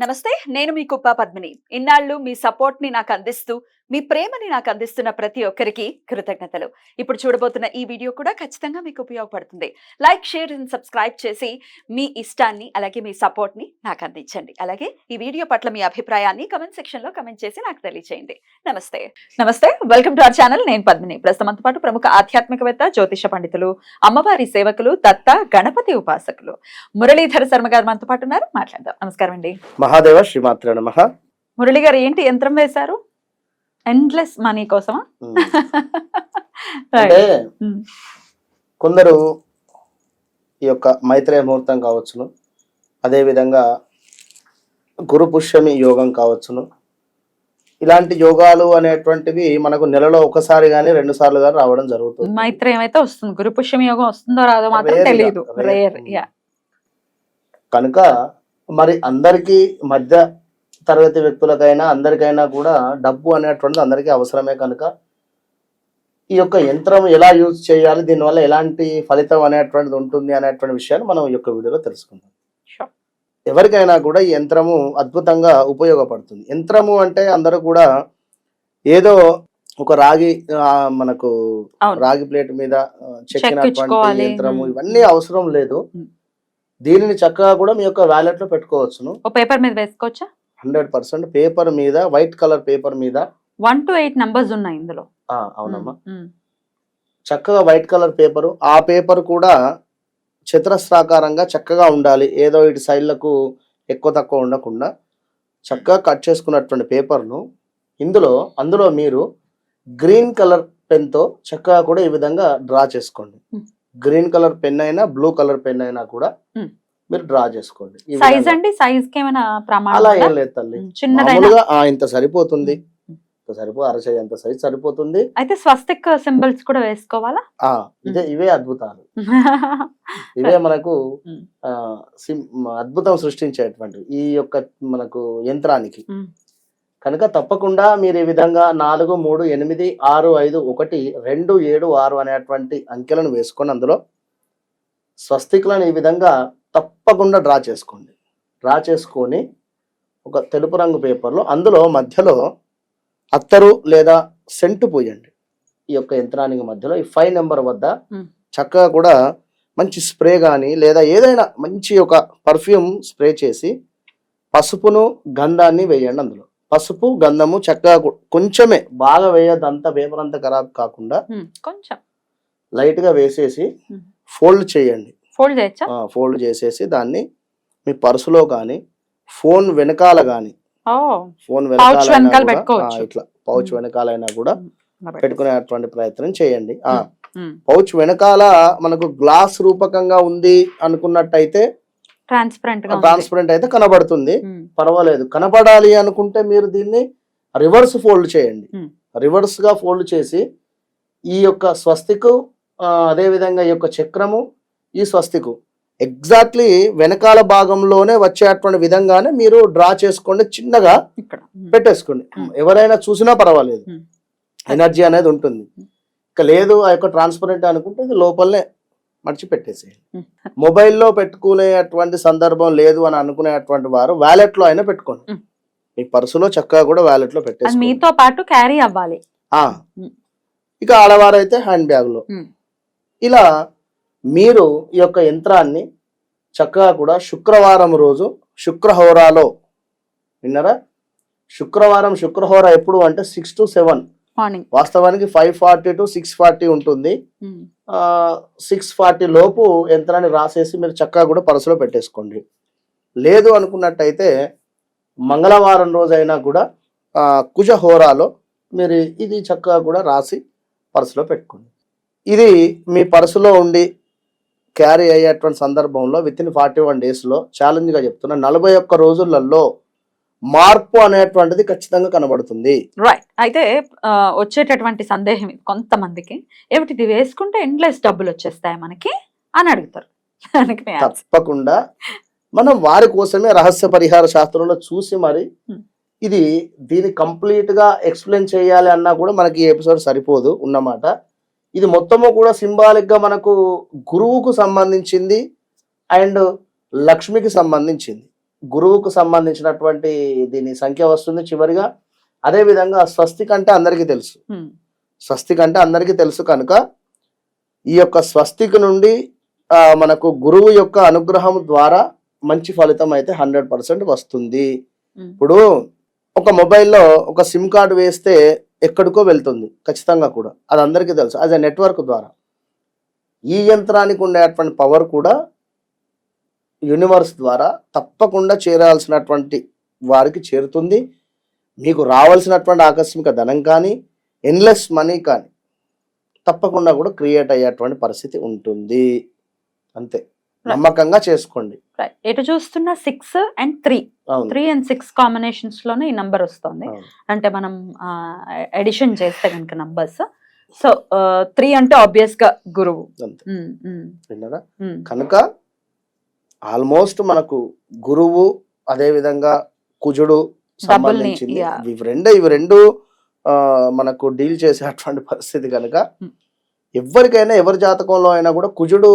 నమస్తే, నేను మీ కుప్ప పద్మిని. ఇన్నాళ్ళు మీ సపోర్ట్‌ని నాకు అందిస్తూ, మీ ప్రేమని నాకు అందిస్తున్న ప్రతి ఒక్కరికి కృతజ్ఞతలు. ఇప్పుడు చూడబోతున్న ఈ వీడియో కూడా ఖచ్చితంగా మీకు ఉపయోగపడుతుంది. లైక్, షేర్ అండ్ సబ్స్క్రైబ్ చేసి మీ ఇష్టాన్ని అలాగే మీ సపోర్ట్‌ని నాకు అందించండి. అలాగే ఈ వీడియో పట్ల మీ అభిప్రాయాన్ని కామెంట్ సెక్షన్‌లో కామెంట్ చేసి నాకు తెలియజేయండి. నమస్తే. నమస్తే. Welcome to our channel. నేను పద్మిని. ప్రస్తుతం మనతో పాటు ప్రముఖ ఆధ్యాత్మికవేత్త, జ్యోతిష పండితులు, అమ్మవారి సేవకులు, దత్త గణపతి ఉపాసకులు మురళీధర శర్మ గారు మనతో పాటు ఉన్నారు. మాట్లాడదాం. నమస్కారం అండి. మహాదేవ శ్రీమాత్రే నమః. మురళి గారు ఏంటి యంత్రం వేశారు? ఎండ్లెస్ మనీ కోసమా? అంటే కొందరు ఈ యొక్క మైత్రేయ ముహూర్తం కావచ్చును, అదే విధంగా గురు పుష్యమి యోగం కావచ్చును, ఇలాంటి యోగాలు అనేటువంటివి మనకు నెలలో ఒకసారి గానీ 2 సార్లు గానీ రావడం జరుగుతుంది. మైత్రేయం అయితే వస్తుంది, గురు పుష్యమి యోగం వస్తుందో రాదో మాత్రం తెలియదు. కనుక మరి అందరికీ మధ్య తరగతి వ్యక్తులకైనా అందరికైనా కూడా డబ్బు అనేటువంటిది అందరికీ అవసరమే. కనుక ఈ యొక్క యంత్రం ఎలా యూజ్ చేయాలి, దీనివల్ల ఎలాంటి ఫలితం అనేటువంటిది ఉంటుంది అనేటువంటి విషయాన్ని మనం ఈ యొక్క వీడియోలో తెలుసుకుందాం. ఎవరికైనా కూడా ఈ యంత్రము అద్భుతంగా ఉపయోగపడుతుంది. యంత్రము అంటే అందరూ కూడా ఏదో ఒక రాగి మనకు రాగి ప్లేట్ మీద చెక్కినటువంటి యంత్రము ఇవన్నీ అవసరం లేదు. దీనిని చక్కగా కూడా మీ యొక్క వ్యాలెట్ లో పెట్టుకోవచ్చును. పేపర్ మీద వేసుకోవచ్చా? 100% పేపర్ మీద, వైట్ కలర్ పేపర్ మీద 1 to 8 నంబర్స్ ఉన్నాయి ఇందులో. అవునమ్మా. చక్కగా వైట్ కలర్ పేపరు, ఆ పేపర్ కూడా చతురస్రాకారంగా చక్కగా ఉండాలి. ఏదో ఇటు సైడ్లకు ఎక్కువ తక్కువ ఉండకుండా చక్కగా కట్ చేసుకున్నటువంటి పేపర్ను అందులో మీరు గ్రీన్ కలర్ పెన్తో చక్కగా కూడా ఈ విధంగా డ్రా చేసుకోండి. గ్రీన్ కలర్ పెన్ అయినా, బ్లూ కలర్ పెన్ అయినా కూడా మీరు డ్రా చేసుకోండి. అలా ఏం లేదు తల్లి, మామూలుగా ఇంత సరిపోతుంది, అరచేయి అంత సైజ్ సరిపోతుంది. అయితే స్వస్తిక్ సింబల్స్ కూడా వేసుకోవాలా? ఇవే అద్భుతాలు. ఇవే మనకు అద్భుతం సృష్టించేటువంటి ఈ యొక్క మనకు యంత్రానికి. కనుక తప్పకుండా మీరు ఈ విధంగా 4, 3, 8, 6, 5, 1, 2, 7, 6 అనేటువంటి అంకెలను వేసుకొని అందులో స్వస్తికులను ఈ విధంగా తప్పకుండా డ్రా చేసుకోండి. డ్రా చేసుకొని ఒక తెలుపు రంగు పేపర్లో అందులో మధ్యలో అత్తరు లేదా సెంటు పోయండి. ఈ యొక్క యంత్రానికి మధ్యలో ఈ 5 నెంబర్ వద్ద చక్కగా కూడా మంచి స్ప్రే కానీ లేదా ఏదైనా మంచి ఒక పర్ఫ్యూమ్ స్ప్రే చేసి పసుపును గంధాన్ని వేయండి. అందులో పసుపు గంధము చక్కగా కొంచెమే, బాగా వేయద్దు, అంత పేపర్ అంతా ఖరాబ్ కాకుండా కొంచెం లైట్ గా వేసేసి ఫోల్డ్ చేయండి. ఫోల్డ్ చేసేసి దాన్ని మీ పర్సులో కానీ, ఫోన్ వెనకాల కానీ, ఫోన్ వెనకాల ఇట్లా పౌచ్ వెనకాలైనా కూడా పెట్టుకునేటువంటి ప్రయత్నం చేయండి. పౌచ్ వెనకాల మనకు గ్లాస్ రూపకంగా ఉంది అనుకున్నట్టయితే ట్రాన్స్పరెంట్ అయితే కనబడుతుంది, పర్వాలేదు. కనబడాలి అనుకుంటే మీరు దీన్ని రివర్స్ ఫోల్డ్ చేయండి. రివర్స్ గా ఫోల్డ్ చేసి ఈ యొక్క స్వస్తికు, అదే విధంగా ఈ యొక్క చక్రము, ఈ స్వస్తికు ఎగ్జాక్ట్లీ వెనకాల భాగంలోనే వచ్చేటువంటి విధంగానే మీరు డ్రా చేసుకోండి. చిన్నగా పెట్టేసుకోండి. ఎవరైనా చూసినా పర్వాలేదు, ఎనర్జీ అనేది ఉంటుంది. ఇక లేదు ఆ యొక్క ట్రాన్స్పరెంట్ అనుకుంటే ఇది లోపలనే మర్చి పెట్టేసేయండి. మొబైల్లో పెట్టుకునేటువంటి సందర్భం లేదు అని అనుకునేటువంటి వారు వ్యాలెట్ లో అయినా పెట్టుకోండి. మీ పర్సులో చక్కగా కూడా వ్యాలెట్ లో పెట్టేసి మీతో పాటు క్యారీ అవ్వాలి. ఇక ఆడవారైతే హ్యాండ్ బ్యాగ్ లో. ఇలా మీరు ఈ యొక్క యంత్రాన్ని చక్కగా కూడా శుక్రవారం రోజు శుక్రహోరాలో, విన్నారా, శుక్రహోర ఎప్పుడు అంటే 6 to 7, వాస్తవానికి 5:40 to 6:40 ఉంటుంది. 6:40 లోపు యంత్రాన్ని రాసేసి మీరు చక్కగా కూడా పర్సులో పెట్టేసుకోండి. లేదు అనుకున్నట్టయితే మంగళవారం రోజైనా కూడా కుజహోరాలో మీరు ఇది చక్కగా కూడా రాసి పర్సులో పెట్టుకోండి. ఇది మీ పర్సులో ఉండి క్యారీ అయ్యేటువంటి సందర్భంలో వితిన్ 41 days ఛాలెంజ్గా చెప్తున్నా 41 రోజులలో మార్పు అనేటువంటిది ఖచ్చితంగా కనబడుతుంది. రైట్. అయితే వచ్చేటటువంటి సందేహం కొంతమందికి, ఏమిటి ఇది వేసుకుంటే ఎండ్లెస్ డబ్బులు వచ్చేస్తాయి మనకి అని అడుగుతారు. తప్పకుండా మనం వారి కోసమే రహస్య పరిహార శాస్త్రంలో చూసి మరి దీన్ని కంప్లీట్ గా ఎక్స్ప్లెయిన్ చేయాలి అన్నా కూడా మనకి ఈ ఎపిసోడ్ సరిపోదు ఉన్నమాట. ఇది మొత్తము కూడా సింబాలిక్ గా మనకు గురువుకు సంబంధించింది అండ్ లక్ష్మికి సంబంధించింది. గురువుకు సంబంధించినటువంటి దీని సంఖ్య వస్తుంది చివరిగా. అదే విధంగా స్వస్తిక్ అంటే అందరికీ తెలుసు, స్వస్తిక్ అంటే అందరికీ తెలుసు కనుక ఈ యొక్క స్వస్తిక్ నుండి మనకు గురువు యొక్క అనుగ్రహం ద్వారా మంచి ఫలితం అయితే 100% వస్తుంది. ఇప్పుడు ఒక మొబైల్లో ఒక సిమ్ కార్డు వేస్తే ఎక్కడికో వెళ్తుంది ఖచ్చితంగా కూడా, అది అందరికీ తెలుసు. అది నెట్వర్క్ ద్వారా ఈ యంత్రానికి ఉండేటువంటి పవర్ కూడా యూనివర్స్ ద్వారా తప్పకుండా చేరాల్సినటువంటి వారికి చేరుతుంది. మీకు రావాల్సినటువంటి ఆకస్మిక ధనం కానీ ఎన్లెస్ మనీ కానీ తప్పకుండా కూడా క్రియేట్ అయ్యేటువంటి పరిస్థితి ఉంటుంది. అంతే, నమ్మకంగా చేసుకోండి. ఎటు చూస్తున్నా 6 and 3 and 6 కాంబినేషన్స్ లోనే ఈ నంబర్ వస్తుంది. అంటే మనం ఎడిషన్ చేస్తే కనుక నంబర్స్. సో 3 అంటే ఆబ్వియస్ గా గురువు. విన్నారా? కనుక ఆల్మోస్ట్ మనకు గురువు అదే విధంగా కుజుడు సంబంధించింది. ఇవి రెండు మనకు డీల్ చేసేటువంటి పరిస్థితి కనుక ఎవరికైనా ఎవరి జాతకంలో అయినా కూడా కుజుడు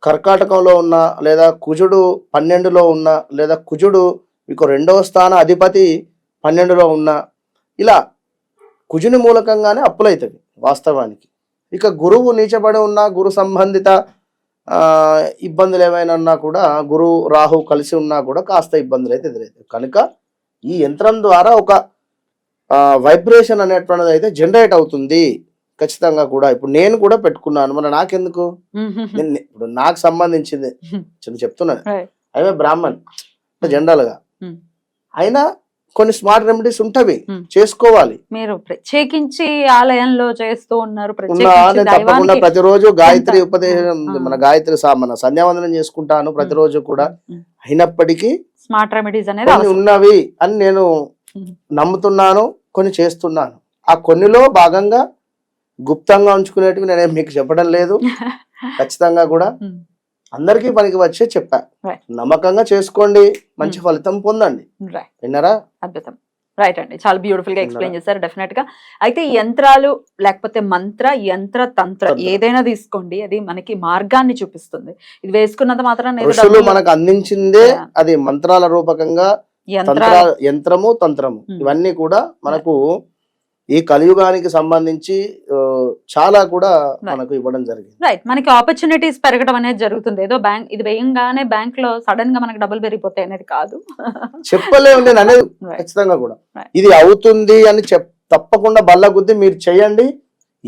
కర్కాటకంలో ఉన్నా లేదా కుజుడు 12లో ఉన్నా లేదా కుజుడు మీకు 2వ స్థాన అధిపతి 12లో ఉన్నా ఇలా కుజుని మూలకంగానే అప్పులైతవి వాస్తవానికి. ఇక గురువు నీచబడి ఉన్నా గురు సంబంధిత ఇబ్బందులు ఏమైనా ఉన్నా కూడా గురు రాహు కలిసి ఉన్నా కూడా కాస్త ఇబ్బందులు అయితే ఎదురవుతాయి. కనుక ఈ యంత్రం ద్వారా ఒక వైబ్రేషన్ అనేటువంటిది అయితే జనరేట్ అవుతుంది ఖచ్చితంగా కూడా. ఇప్పుడు నేను కూడా పెట్టుకున్నాను, మన నాకెందుకు, ఇప్పుడు నాకు సంబంధించింది చెప్తున్నాను. అయినా బ్రాహ్మణ్ జనరల్ గా అయినా కొన్ని స్మార్ట్ రెమెడీస్ ఉంటవి, చేసుకోవాలి. మీరు ప్రత్యేకించి ఆలయంలో చేస్తూ ఉన్నారు. తప్పకుండా ప్రతిరోజు గాయత్రి ఉపదేశం, మన గాయత్రి మన సంధ్యావందనం చేసుకుంటాను ప్రతిరోజు కూడా. అయినప్పటికీ స్మార్ట్ రెమెడీస్ అనేది ఉన్నవి అని నేను నమ్ముతున్నాను, కొన్ని చేస్తున్నాను. ఆ కొన్నిలో భాగంగా గుప్తంగా ఉంచుకునేటివి నేనేం మీకు చెప్పడం లేదు. ఖచ్చితంగా కూడా అందరికీ పనికి వచ్చే చెప్పా. నమ్మకంగా చేసుకోండి, మంచి ఫలితం పొందండి. విన్నారా? అద్భుతం. రైట్ అండి, చాలా బ్యూటిఫుల్ గా ఎక్స్ప్లెయిన్ చేశారు. డెఫినెట్ గా అయితే యంత్రాలు లేకపోతే మంత్ర యంత్ర తంత్ర ఏదైనా తీసుకోండి, అది మనకి మార్గాన్ని చూపిస్తుంది. ఇది వేసుకున్నంత మాత్రం ఋషులు మనకు అందించిందే అది మంత్రాల రూపకంగా. యంత్రము తంత్రము ఇవన్నీ కూడా మనకు ఈ కలియుగానికి సంబంధించి చాలా కూడా మనకు ఇవ్వడం జరిగింది. రైట్, మనకి ఆపర్చునిటీస్ పెరగడం అనేది జరుగుతుంది. ఏదో బ్యాంక్ ఇది వేయంగానే బ్యాంక్ లో సడన్ గా మనకి డబ్బులు పెరిగిపోతాయి అనేది కాదు, చెప్పలేము నేను అనేది. ఖచ్చితంగా కూడా ఇది అవుతుంది అని తప్పకుండా బల్ల గుద్ది మీరు చేయండి,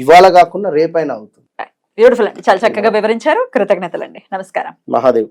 ఇవాళ కాకుండా రేపైనా అవుతుంది. బ్యూటిఫుల్ అండి, చాలా చక్కగా వివరించారు. కృతజ్ఞతలండి. నమస్కారం. మహాదేవ్.